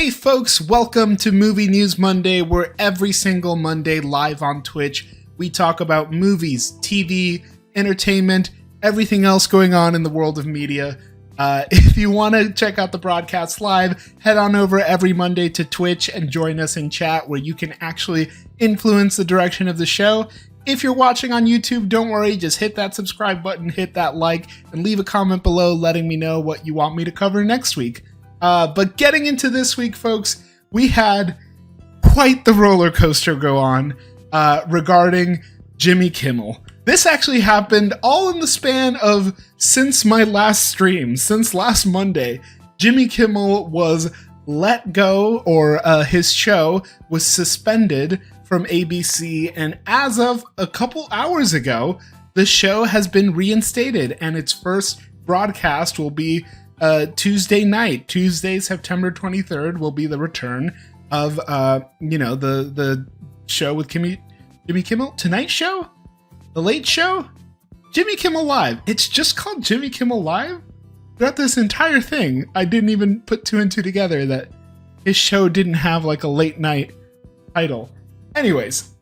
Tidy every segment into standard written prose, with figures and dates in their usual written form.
Hey folks, welcome to Movie News Monday, where every single Monday live on Twitch, we talk about movies, TV, entertainment, everything else going on in the world of media. If you want to check out the broadcast live, head on over every Monday to Twitch and join us in chat where you can actually influence the direction of the show. If you're watching on YouTube, don't worry, just hit that subscribe button, hit that like, and leave a comment below letting me know what you want me to cover next week. But getting into this week, folks, we had quite the roller coaster go on regarding Jimmy Kimmel. This actually happened all in the span of since my last stream, since last Monday. Jimmy Kimmel was let go, or his show was suspended from ABC, and as of a couple hours ago, the show has been reinstated, and its first broadcast will be Tuesday night. Tuesday, September 23rd will be the return of, the show with Jimmy Kimmel. Tonight Show? The Late Show? Jimmy Kimmel Live. It's just called Jimmy Kimmel Live? Throughout this entire thing, I didn't even put two and two together that his show didn't have like a late night title. Anyways,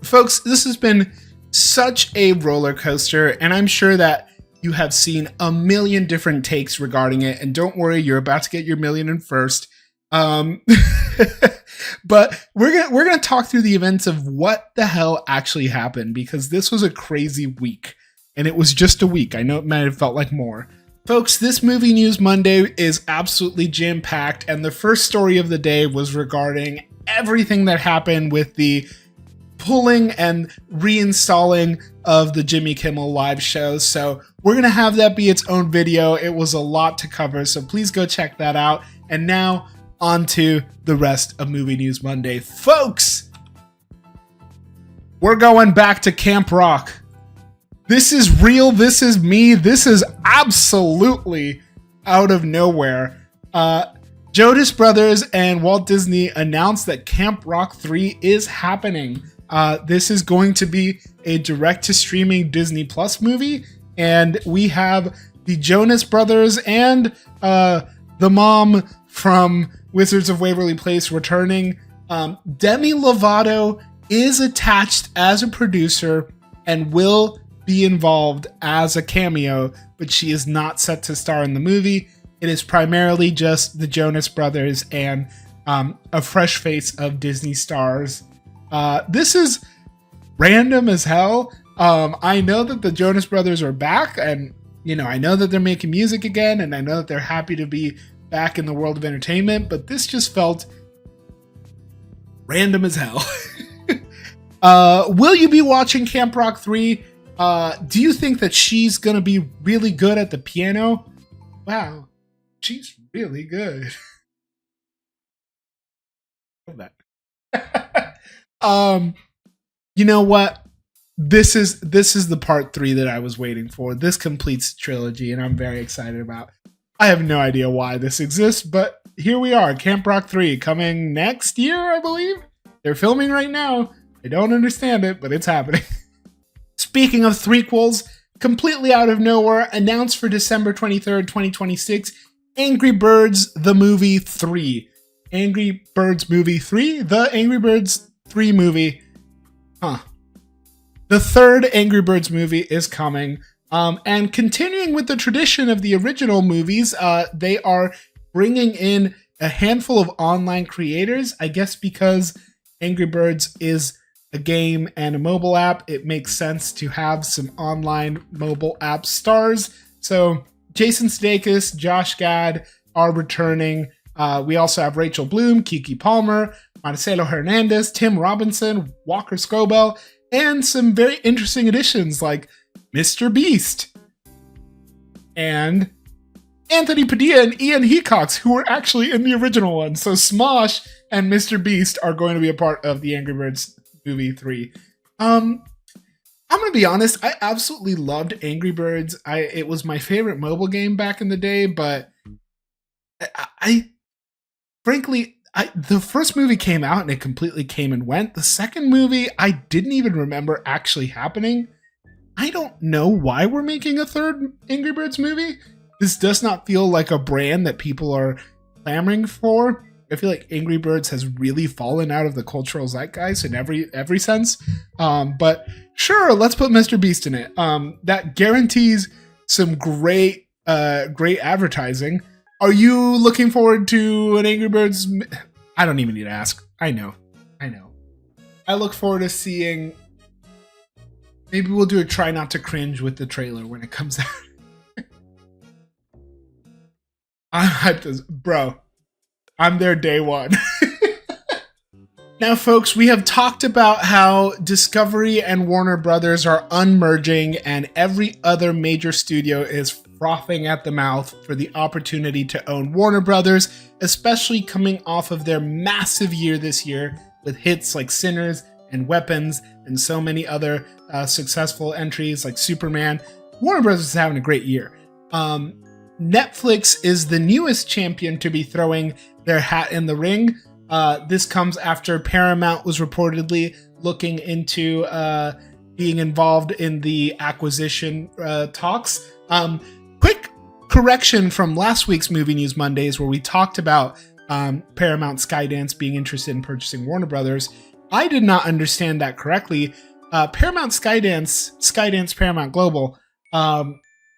folks, this has been such a roller coaster, and I'm sure that you have seen a million different takes regarding it, and don't worry, you're about to get your million in first. But we're gonna talk through the events of what the hell actually happened, because this was a crazy week, and it was just a week. I know it might have felt like more. Folks, this Movie News Monday is absolutely jam-packed, and the first story of the day was regarding everything that happened with the pulling and reinstalling of the Jimmy Kimmel Live show. So we're going to have that be its own video. It was a lot to cover, so please go check that out. And now on to the rest of Movie News Monday. Folks, we're going back to Camp Rock. This is real. This is me. This is absolutely out of nowhere. Jonas Brothers and Walt Disney announced that Camp Rock 3 is happening. This is going to be a direct-to-streaming Disney Plus movie, and we have the Jonas Brothers and the mom from Wizards of Waverly Place returning. Demi Lovato is attached as a producer and will be involved as a cameo, but she is not set to star in the movie. It is primarily just the Jonas Brothers and a fresh face of Disney stars. This is random as hell. I know that the Jonas Brothers are back, and I know that they're making music again, and I know that they're happy to be back in the world of entertainment, but this just felt random as hell. Will you be watching Camp Rock 3? Do you think that she's gonna be really good at the piano? Wow. She's really good. You know what? This is the part 3 that I was waiting for. This completes the trilogy, and I'm very excited about. I have no idea why this exists, but here we are. Camp Rock 3 coming next year, I believe. They're filming right now. I don't understand it, but it's happening. Speaking of threequels, completely out of nowhere, announced for December 23rd, 2026, Angry Birds The Movie 3. Angry Birds Movie 3? The Angry Birds 3 movie. The third Angry Birds movie is coming. And continuing with the tradition of the original movies, they are bringing in a handful of online creators. I guess because Angry Birds is a game and a mobile app, it makes sense to have some online mobile app stars. So Jason Sudeikis, Josh Gad are returning. We also have Rachel Bloom, Kiki Palmer, Marcelo Hernandez, Tim Robinson, Walker Scobell, and some very interesting additions like MrBeast and Anthony Padilla and Ian Hecox, who were actually in the original one. So Smosh and MrBeast are going to be a part of the Angry Birds Movie 3. I'm going to be honest, I absolutely loved Angry Birds. It was my favorite mobile game back in the day, but frankly, the first movie came out and it completely came and went. The second movie, I didn't even remember actually happening. I don't know why we're making a third Angry Birds movie. This does not feel like a brand that people are clamoring for. I feel like Angry Birds has really fallen out of the cultural zeitgeist in every sense. But sure, let's put MrBeast in it. That guarantees some great advertising. Are you looking forward to an Angry Birds? I don't even need to ask. I know. I look forward to seeing. Maybe we'll do a try not to cringe with the trailer when it comes out. I'm hyped bro. I'm there day one. Now, folks, we have talked about how Discovery and Warner Brothers are unmerging, and every other major studio is frothing at the mouth for the opportunity to own Warner Brothers, especially coming off of their massive year this year with hits like Sinners and Weapons and so many other successful entries like Superman. Warner Brothers is having a great year. Netflix is the newest champion to be throwing their hat in the ring. This comes after Paramount was reportedly looking into being involved in the acquisition talks. Quick correction from last week's Movie News Mondays, where we talked about Paramount Skydance being interested in purchasing Warner Brothers. I did not understand that correctly. Paramount Skydance Paramount Global,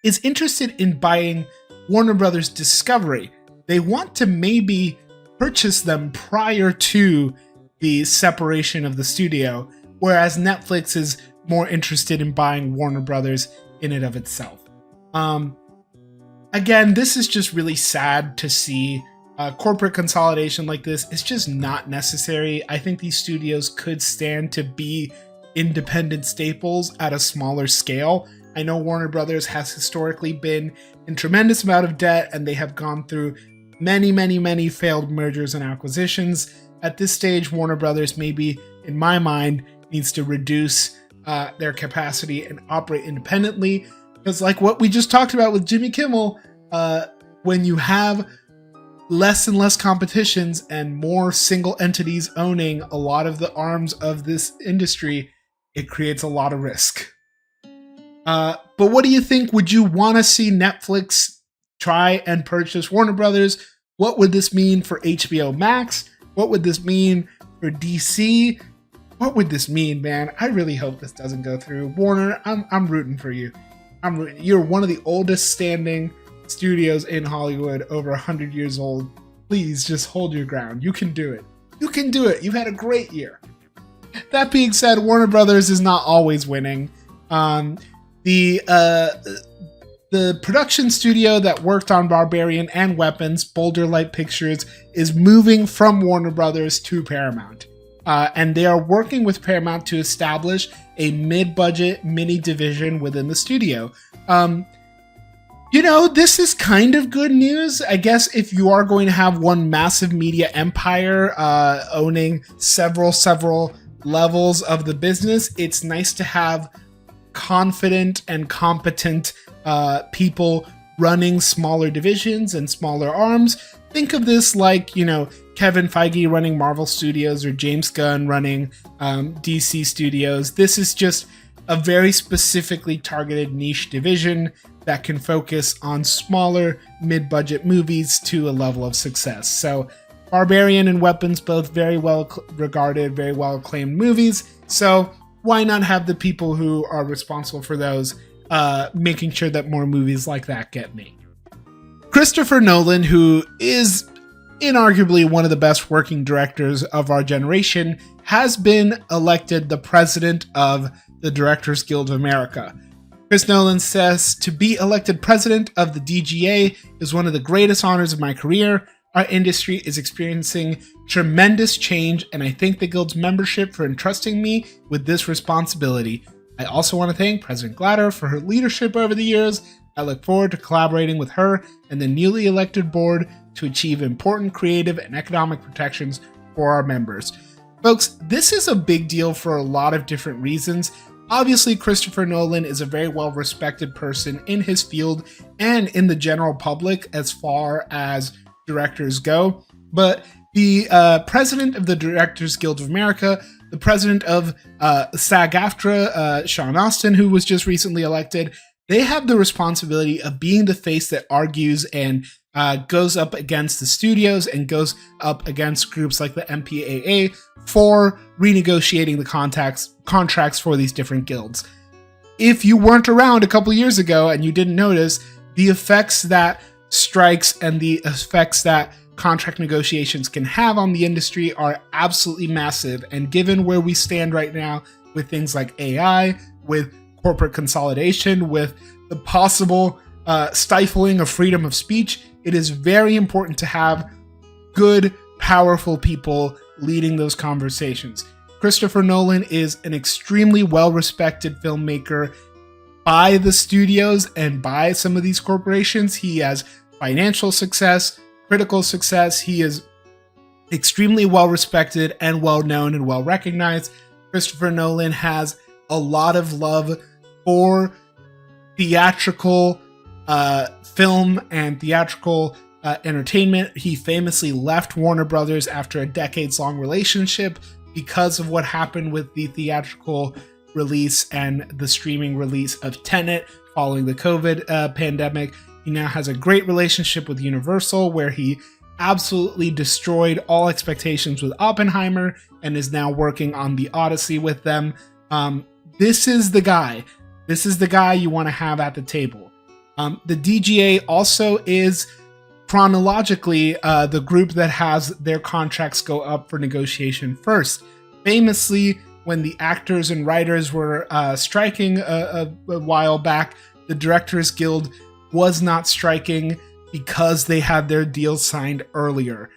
is interested in buying Warner Brothers Discovery. They want to maybe purchase them prior to the separation of the studio, whereas Netflix is more interested in buying Warner Brothers in and of itself. Again, this is just really sad to see. Corporate consolidation like this is just not necessary. I think these studios could stand to be independent staples at a smaller scale. I know Warner Brothers has historically been in tremendous amount of debt, and they have gone through many failed mergers and acquisitions. At this stage, Warner Brothers maybe, in my mind, needs to reduce their capacity and operate independently. Because like what we just talked about with Jimmy Kimmel, when you have less and less competitions and more single entities owning a lot of the arms of this industry, it creates a lot of risk. But what do you think? Would you want to see Netflix try and purchase Warner Brothers? What would this mean for HBO Max? What would this mean for DC? What would this mean, man? I really hope this doesn't go through. Warner, I'm rooting for you. You're one of the oldest standing studios in Hollywood, over 100 years old. Please just hold your ground. You can do it. You can do it. You've had a great year. That being said, Warner Brothers is not always winning. The production studio that worked on Barbarian and Weapons, Boulder Light Pictures, is moving from Warner Brothers to Paramount. And they are working with Paramount to establish a mid-budget mini division within the studio. This is kind of good news. I guess if you are going to have one massive media empire owning several levels of the business, it's nice to have confident and competent people running smaller divisions and smaller arms. Think of this like, Kevin Feige running Marvel Studios or James Gunn running DC Studios. This is just a very specifically targeted niche division that can focus on smaller mid-budget movies to a level of success. So Barbarian and Weapons, both very well regarded, very well acclaimed movies. So why not have the people who are responsible for those making sure that more movies like that get made? Christopher Nolan, who is inarguably one of the best working directors of our generation, has been elected the president of the Directors Guild of America. Chris Nolan says, "To be elected president of the DGA is one of the greatest honors of my career. Our industry is experiencing tremendous change, and I thank the Guild's membership for entrusting me with this responsibility. I also want to thank President Glatter for her leadership over the years. I look forward to collaborating with her and the newly elected board to achieve important creative and economic protections for our members." Folks, this is a big deal for a lot of different reasons. Obviously, Christopher Nolan is a very well-respected person in his field and in the general public as far as directors go. But the president of the Directors Guild of America, the president of SAG-AFTRA, Sean Astin, who was just recently elected, they have the responsibility of being the face that argues and goes up against the studios and goes up against groups like the MPAA for renegotiating the contracts for these different guilds. If you weren't around a couple years ago and you didn't notice, the effects that strikes and the effects that contract negotiations can have on the industry are absolutely massive. And given where we stand right now with things like AI, with corporate consolidation, with the possible stifling of freedom of speech, it is very important to have good, powerful people leading those conversations. Christopher Nolan is an extremely well-respected filmmaker by the studios and by some of these corporations. He has financial success, critical success. He is extremely well-respected and well-known and well-recognized. Christopher Nolan has a lot of love for theatrical film and theatrical entertainment. He famously left Warner Brothers after a decades-long relationship because of what happened with the theatrical release and the streaming release of Tenet following the COVID pandemic. He now has a great relationship with Universal, where he absolutely destroyed all expectations with Oppenheimer and is now working on the Odyssey with them. This is the guy. This is the guy you want to have at the table. The DGA also is chronologically the group that has their contracts go up for negotiation first. Famously, when the actors and writers were striking a while back, the Directors Guild was not striking because they had their deals signed earlier.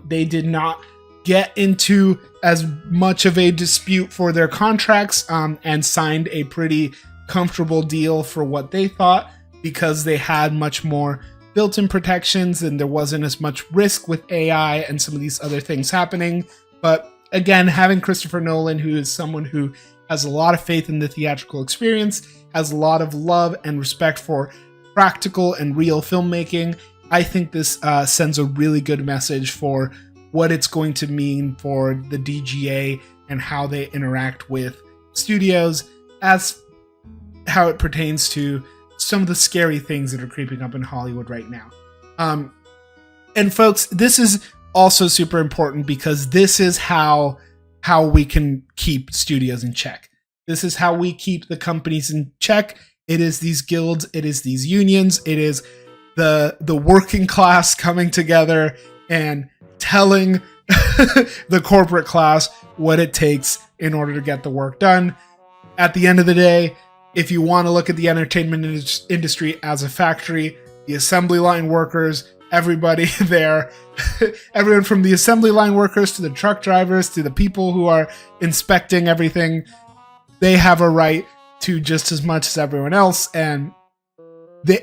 They did not get into as much of a dispute for their contracts and signed a pretty comfortable deal for what they thought, because they had much more built-in protections and there wasn't as much risk with AI and some of these other things happening. But again, having Christopher Nolan, who is someone who has a lot of faith in the theatrical experience, has a lot of love and respect for practical and real filmmaking, I think this sends a really good message for what it's going to mean for the DGA and how they interact with studios, as how it pertains to some of the scary things that are creeping up in Hollywood right now. And folks, this is also super important because this is how we can keep studios in check. This is how we keep the companies in check. It is these guilds, it is these unions, it is the working class coming together and telling the corporate class what it takes in order to get the work done. At the end of the day, if you want to look at the entertainment industry as a factory, the assembly line workers, everybody there, everyone from the assembly line workers to the truck drivers to the people who are inspecting everything, they have a right to just as much as everyone else. And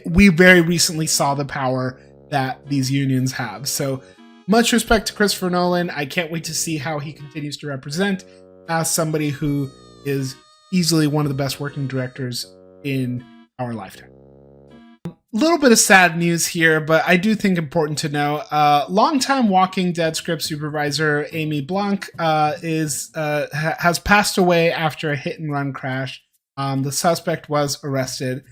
we very recently saw the power that these unions have. So much respect to Christopher Nolan. I can't wait to see how he continues to represent as somebody who is easily one of the best working directors in our lifetime. A little bit of sad news here, but I do think important to know. Longtime Walking Dead script supervisor Amy Blanc has passed away after a hit-and-run crash. The suspect was arrested.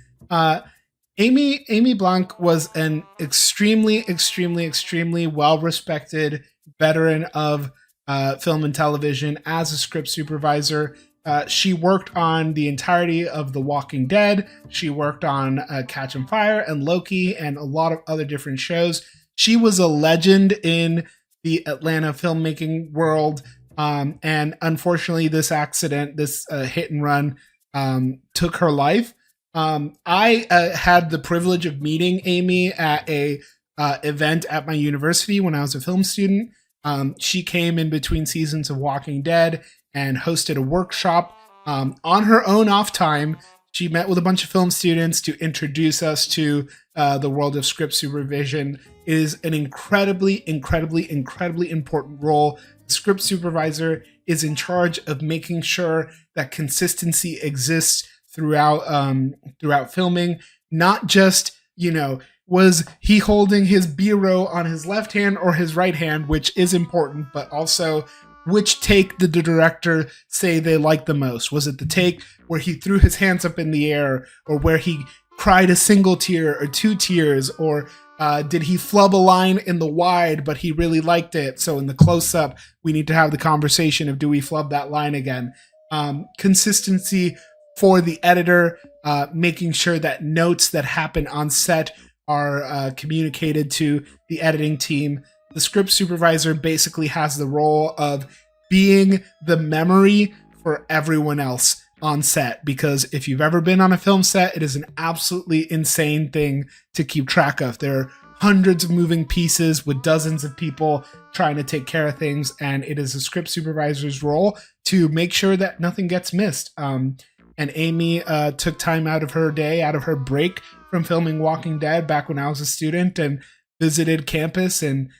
Amy Blanc was an extremely well-respected veteran of film and television as a script supervisor. She worked on the entirety of The Walking Dead. She worked on Catch 'em Fire and Loki and a lot of other different shows. She was a legend in the Atlanta filmmaking world. And unfortunately, this accident, this hit and run, took her life. I had the privilege of meeting Amy at a event at my university when I was a film student. She came in between seasons of Walking Dead and hosted a workshop on her own off time. She met with a bunch of film students to introduce us to the world of script supervision. It is an incredibly important role. The script supervisor is in charge of making sure that consistency exists throughout filming. Not just, was he holding his bureau on his left hand or his right hand, which is important, but also which take did the director say they liked the most? Was it the take where he threw his hands up in the air, or where he cried a single tear or 2 tears, or did he flub a line in the wide, but he really liked it? So in the close-up, we need to have the conversation of, do we flub that line again? Consistency for the editor, making sure that notes that happen on set are communicated to the editing team. The script supervisor basically has the role of being the memory for everyone else on set, because if you've ever been on a film set, it is an absolutely insane thing to keep track of. There are hundreds of moving pieces with dozens of people trying to take care of things, and it is a script supervisor's role to make sure that nothing gets missed. And Amy took time out of her day, out of her break from filming Walking Dead back when I was a student, and visited campus and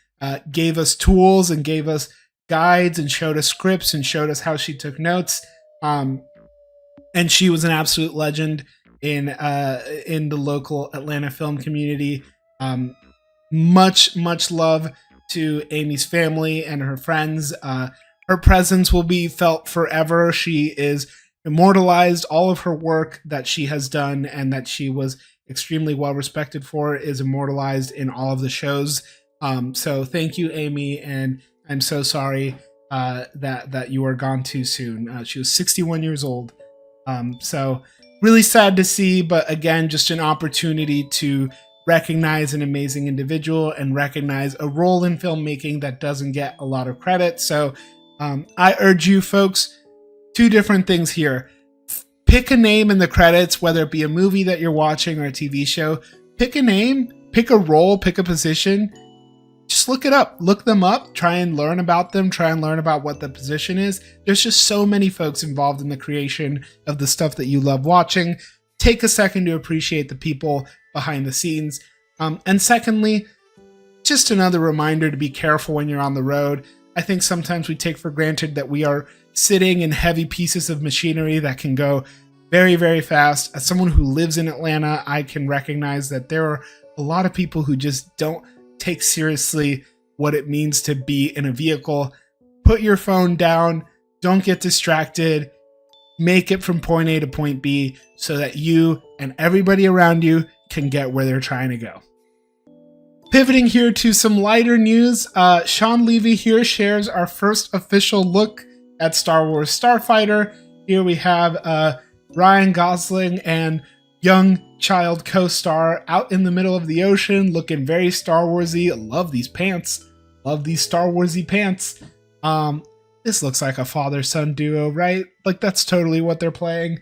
gave us tools and gave us guides and showed us scripts and showed us how she took notes. And she was an absolute legend in the local Atlanta film community. Much love to Amy's family and her friends. Her presence will be felt forever. She is immortalized. All of her work that she has done and that she was extremely well respected for is immortalized in all of the shows. So thank you, Amy, and I'm so sorry that you were gone too soon. She was 61 years old. So really sad to see, but again, just an opportunity to recognize an amazing individual and recognize a role in filmmaking that doesn't get a lot of credit. So I urge you folks, 2 different things here. Pick a name in the credits, whether it be a movie that you're watching or a TV show. Pick a name, pick a role, pick a position. Just look it up, look them up, try and learn about them, try and learn about what the position is. There's just so many folks involved in the creation of the stuff that you love watching. Take a second to appreciate the people behind the scenes. And secondly, just another reminder to be careful when you're on the road. I think sometimes we take for granted that we are sitting in heavy pieces of machinery that can go very, very fast. As someone who lives in Atlanta, I can recognize that there are a lot of people who just don't take seriously what it means to be in a vehicle. Put your phone down, don't get distracted, make it from point A to point B so that you and everybody around you can get where they're trying to go. Pivoting here to some lighter news, Sean Levy here shares our first official look at Star Wars Starfighter. Here we have Ryan Gosling and young child co-star out in the middle of the ocean, looking very Star Warsy. I love these pants. Love these Star Warsy pants. This looks like a father-son duo, right? Like, that's totally what they're playing.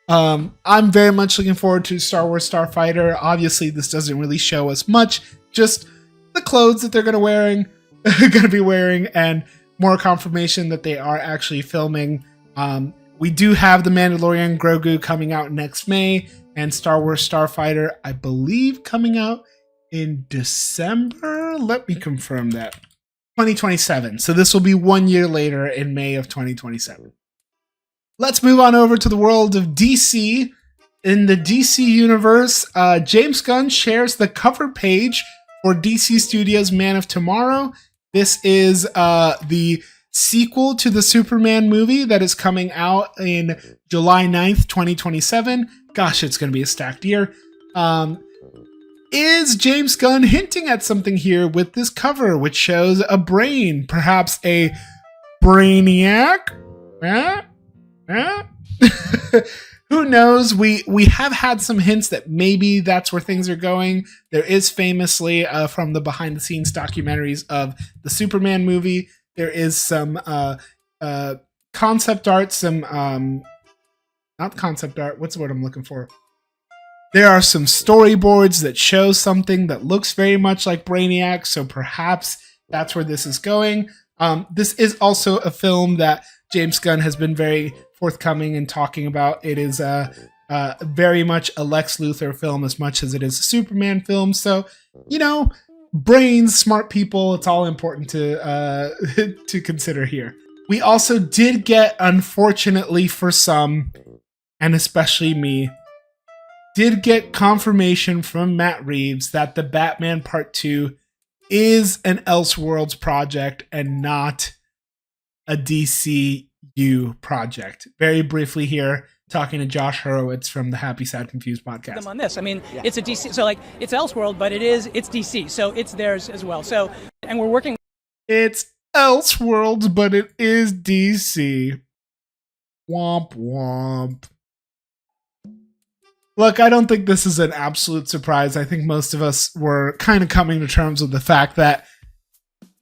I'm very much looking forward to Star Wars Starfighter. Obviously, this doesn't really show us much, just the clothes that they're gonna be wearing, and more confirmation that they are actually filming. We do have The Mandalorian Grogu coming out next May, and Star Wars Starfighter, I believe, coming out in December. Let me confirm that. 2027. So this will be 1 year later in May of 2027. Let's move on over to the world of DC. In the DC universe, James Gunn shares the cover page for DC Studios' Man of Tomorrow. This is the sequel to the Superman movie that is coming out in July 9th, 2027. Gosh, it's going to be a stacked year. Is James Gunn hinting at something here with this cover, which shows a brain, perhaps a brainiac? Who knows? We have had some hints that maybe that's where things are going. There is famously from the behind the scenes documentaries of the Superman movie, there is some concept art, some not concept art, what's the word I'm looking for? There are some storyboards that show something that looks very much like Brainiac, so perhaps that's where this is going. This is also a film that James Gunn has been very forthcoming in talking about. It is very much a Lex Luthor film as much as it is a Superman film. So, you know, brains, smart people, it's all important to to consider here. We also did get, unfortunately for some, and especially me, did get confirmation from Matt Reeves that the Batman Part 2 is an Elseworlds project and not a DC MCU project. Very briefly here, talking to Josh Horowitz from the Happy Sad Confused podcast. Them on this. I mean, it's a DC, so like it's Elseworld, but it's DC, so it's theirs as well. So, and we're working. It's Elseworlds, but it is DC. Womp womp. Look, I don't think this is an absolute surprise. I think most of us were kind of coming to terms with the fact that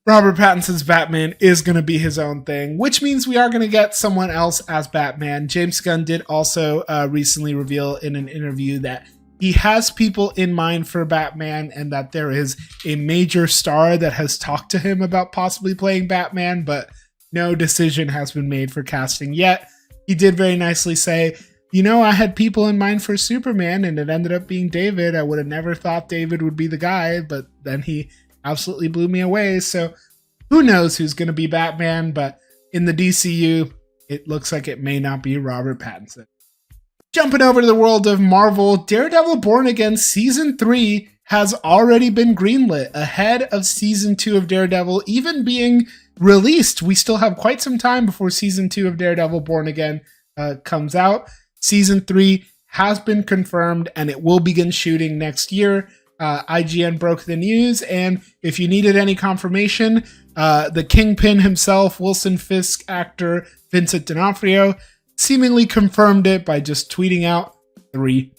Robert Pattinson's Batman is going to be his own thing, which means we are going to get someone else as Batman. James Gunn did also recently reveal in an interview that he has people in mind for Batman and that there is a major star that has talked to him about possibly playing Batman, but no decision has been made for casting yet. He did very nicely say, you know, I had people in mind for Superman and it ended up being David. I would have never thought David would be the guy, but then he absolutely blew me away. So who knows who's going to be Batman, but in the DCU, it looks like it may not be Robert Pattinson. Jumping over to the world of Marvel, Daredevil Born Again Season 3 has already been greenlit ahead of Season 2 of Daredevil even being released. We still have quite some time before Season 2 of Daredevil Born Again comes out. Season 3 has been confirmed and it will begin shooting next year. IGN broke the news, and if you needed any confirmation, the Kingpin himself, Wilson Fisk actor Vincent D'Onofrio, seemingly confirmed it by just tweeting out 3.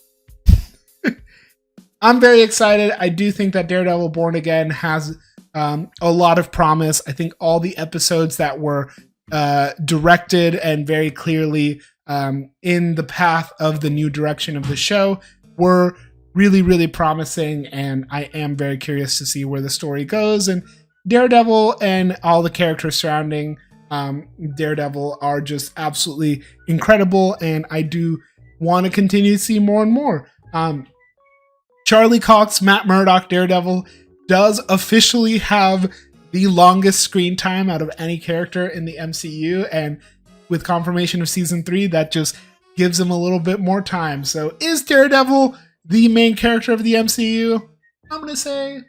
I'm very excited. I do think that Daredevil Born Again has a lot of promise. I think all the episodes that were directed and very clearly in the path of the new direction of the show were really, really promising, and I am very curious to see where the story goes. And Daredevil and all the characters surrounding Daredevil are just absolutely incredible, and I do want to continue to see more and more. Charlie Cox, Matt Murdock, Daredevil does officially have the longest screen time out of any character in the MCU, and with confirmation of Season 3, that just gives him a little bit more time. So is Daredevil the main character of the MCU? I'm going to say.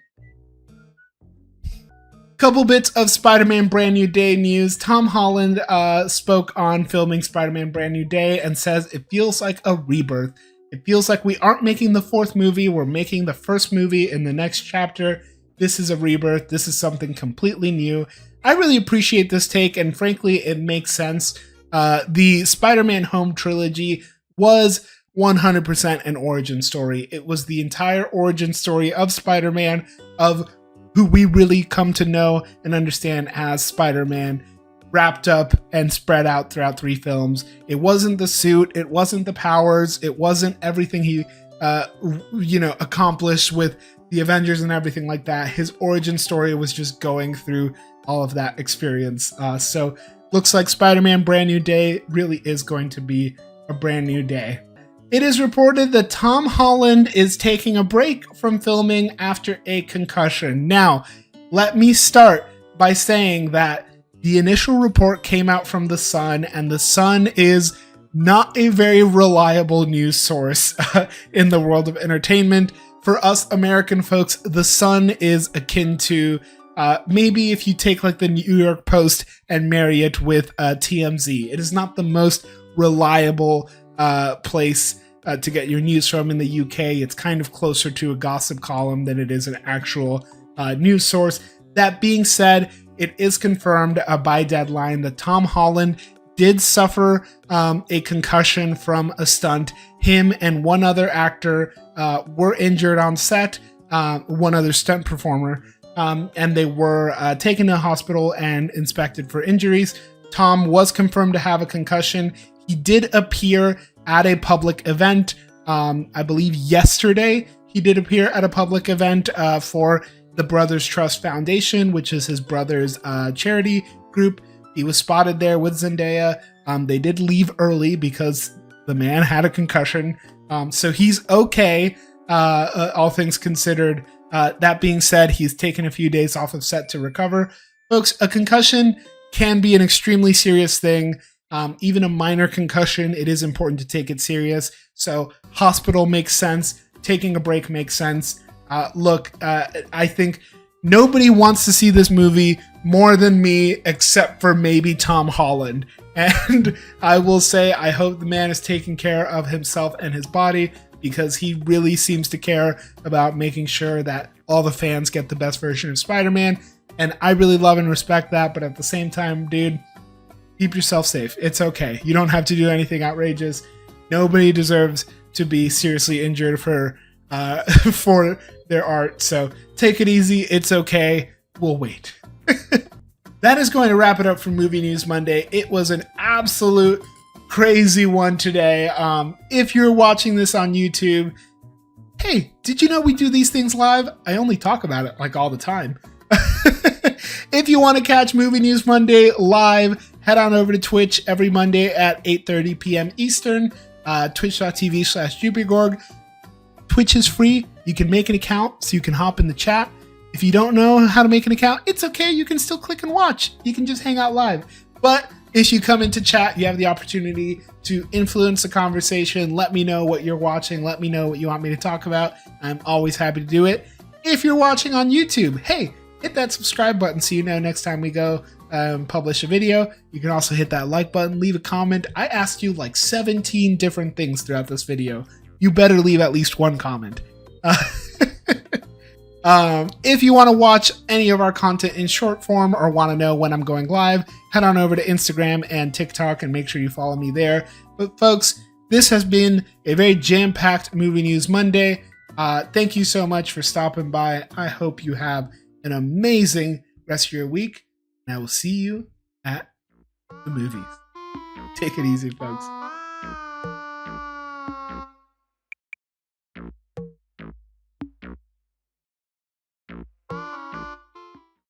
Couple bits of Spider-Man Brand New Day news. Tom Holland spoke on filming Spider-Man Brand New Day and says it feels like a rebirth. It feels like we aren't making the 4th movie. We're making the first movie in the next chapter. This is a rebirth. This is something completely new. I really appreciate this take, and frankly, it makes sense. The Spider-Man Home trilogy was 100% an origin story. It was the entire origin story of Spider-Man, of who we really come to know and understand as Spider-Man, wrapped up and spread out throughout 3 films. It wasn't the suit, it wasn't the powers, it wasn't everything he accomplished with the Avengers and everything like that. His origin story was just going through all of that experience. So looks like Spider-Man Brand New Day really is going to be a brand new day. It is reported that Tom Holland is taking a break from filming after a concussion. Now, let me start by saying that the initial report came out from The Sun, and The Sun is not a very reliable news source in the world of entertainment. For us American folks, The Sun is akin to maybe if you take like the New York Post and marry it with TMZ. It is not the most reliable place to get your news from in the UK. It's kind of closer to a gossip column than it is an actual news source. That being said, it is confirmed by Deadline that Tom Holland did suffer a concussion from a stunt. Him and one other actor were injured on set, one other stunt performer, and they were taken to the hospital and inspected for injuries. Tom was confirmed to have a concussion. He did appear at a public event. I believe yesterday he did appear at a public event for the Brothers Trust Foundation, which is his brother's charity group. He was spotted there with Zendaya. They did leave early because the man had a concussion. So he's okay, all things considered. That being said, he's taken a few days off of set to recover. Folks, a concussion can be an extremely serious thing. Even a minor concussion, it is important to take it serious. So hospital makes sense. Taking a break makes sense. Look, I think nobody wants to see this movie more than me, except for maybe Tom Holland. And I will say, I hope the man is taking care of himself and his body, because he really seems to care about making sure that all the fans get the best version of Spider-Man. And I really love and respect that. But at the same time, dude, keep yourself safe. It's okay. You don't have to do anything outrageous. Nobody deserves to be seriously injured for their art. So take it easy. It's okay. We'll wait. That is going to wrap it up for Movie News Monday. It was an absolute crazy one today. If you're watching this on YouTube, hey, did you know we do these things live? I only talk about it like all the time. If you want to catch Movie News Monday live, head on over to Twitch every Monday at 8:30 p.m. Eastern, twitch.tv/JupyGorg. Twitch is free. You can make an account so you can hop in the chat. If you don't know how to make an account, it's okay. You can still click and watch. You can just hang out live. But if you come into chat, you have the opportunity to influence the conversation. Let me know what you're watching. Let me know what you want me to talk about. I'm always happy to do it. If you're watching on YouTube, hey, hit that subscribe button so you know next time we go publish a video. You can also hit that like button, leave a comment. I asked you like 17 different things throughout this video. You better leave at least one comment. If you want to watch any of our content in short form or want to know when I'm going live, head on over to Instagram and TikTok and make sure you follow me there. But folks, this has been a very jam-packed Movie News Monday. Thank you so much for stopping by. I hope you have an amazing rest of your week, and I will see you at the movies. Take it easy, folks.